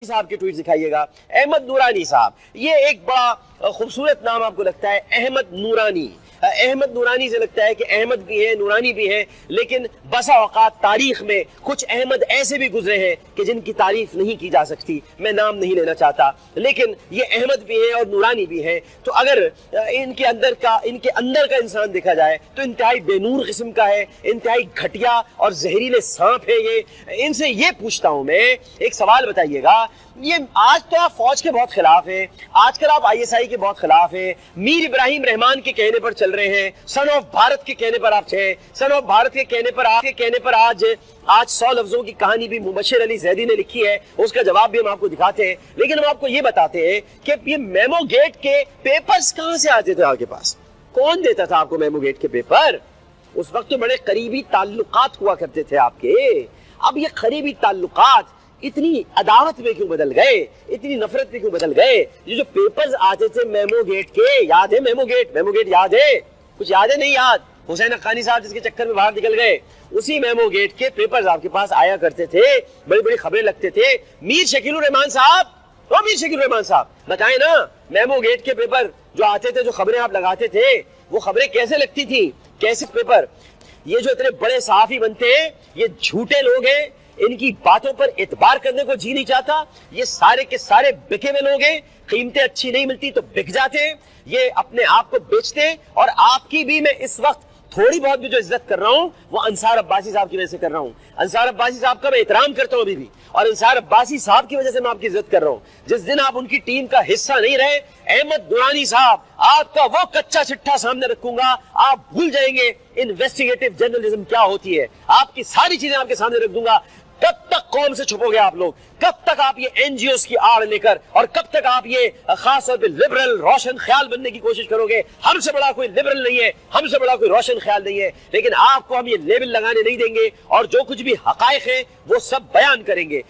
صاحب کے ٹویٹ دکھائیے گا. احمد نورانی صاحب, یہ ایک بڑا خوبصورت نام آپ کو لگتا ہے, احمد نورانی. احمد نورانی سے لگتا ہے کہ احمد بھی ہے, نورانی بھی ہے, لیکن بسا اوقات تاریخ میں کچھ احمد ایسے بھی گزرے ہیں کہ جن کی تعریف نہیں کی جا سکتی. میں نام نہیں لینا چاہتا, لیکن یہ احمد بھی ہیں اور نورانی بھی ہیں. تو اگر ان کے اندر کا انسان دیکھا جائے تو انتہائی بے نور قسم کا ہے, انتہائی گھٹیا اور زہریلے سانپ ہے یہ. ان سے یہ پوچھتا ہوں میں, ایک سوال بتائیے گا, یہ آج تو آپ فوج کے بہت خلاف ہیں, آج کل آپ آئی ایس آئی کے بہت خلاف ہیں, میر ابراہیم رحمان کے کہنے پر چل رہے ہیں, سن آف بھارت کے کہنے پر آپ ہیں, سن آف بھارت کے کہنے پر آج 100 لفظوں کی کہانی بھی مبشر علی زیدی نے لکھی ہے, اس کا جواب بھی ہم آپ کو دکھاتے ہیں. لیکن ہم آپ کو یہ بتاتے ہیں کہ یہ میمو گیٹ کے پیپرز کہاں سے آتے تھے آپ کے پاس؟ کون دیتا تھا آپ کو میمو گیٹ کے پیپر؟ اس وقت تو بڑے قریبی تعلقات ہوا کرتے تھے آپ کے. اب یہ قریبی تعلقات اتنی عداوت میں کیوں بدل گئے, اتنی نفرت میں کیوں بدل گئے؟ یہ جو پیپرز آتے تھے میمو گیٹ کے, یاد ہے میمو گیٹ یاد ہے؟ کچھ یاد ہے نہیں یاد؟ حسین حقانی صاحب جس کے چکر میں باہر نکل گئے, اسی میمو گیٹ کے پیپرز آپ کے پاس آیا کرتے تھے, بڑی بڑی خبریں لگتے تھے. میر شکیل الرحمان صاحب بتائیں نا, میمو گیٹ کے پیپر جو آتے تھے, جو خبریں آپ لگاتے تھے, وہ خبریں کیسے لگتی تھی, کیسے پیپر؟ یہ جو اتنے بڑے صحافی بنتے ہیں, یہ جھوٹے لوگ ہیں, ان کی باتوں پر اعتبار کرنے کو جی نہیں چاہتا. یہ سارے کے سارے بکے ہوئے لوگ ہیں, قیمتیں اچھی نہیں ملتی تو بک جاتے ہیں, یہ اپنے آپ کو بیچتے ہیں. اور آپ کی بھی میں اس وقت تھوڑی بہت بھی جو عزت کر رہا ہوں وہ انصار عباسی صاحب کی وجہ سے کر رہا ہوں. انصار عباسی صاحب کا میں احترام کرتا ہوں ابھی بھی, اور انصار عباسی صاحب کی وجہ سے میں آپ کی عزت کر رہا ہوں. جس دن آپ ان کی ٹیم کا حصہ نہیں رہے, احمد نورانی صاحب, آپ کا وہ کچا چٹھا سامنے رکھوں گا, آپ بھول جائیں گے انویسٹیگیٹو جرنلزم کیا ہوتی ہے. آپ کی ساری چیزیں آپ کے سامنے رکھ دوں گا. کب تک قوم سے چھپو گے آپ لوگ؟ کب تک آپ یہ این جی اوز کی آڑ لے کر, اور کب تک آپ یہ خاص طور پہ لبرل روشن خیال بننے کی کوشش کرو گے؟ ہم سے بڑا کوئی لبرل نہیں ہے, ہم سے بڑا کوئی روشن خیال نہیں ہے, لیکن آپ کو ہم یہ لیبل لگانے نہیں دیں گے, اور جو کچھ بھی حقائق ہیں وہ سب بیان کریں گے.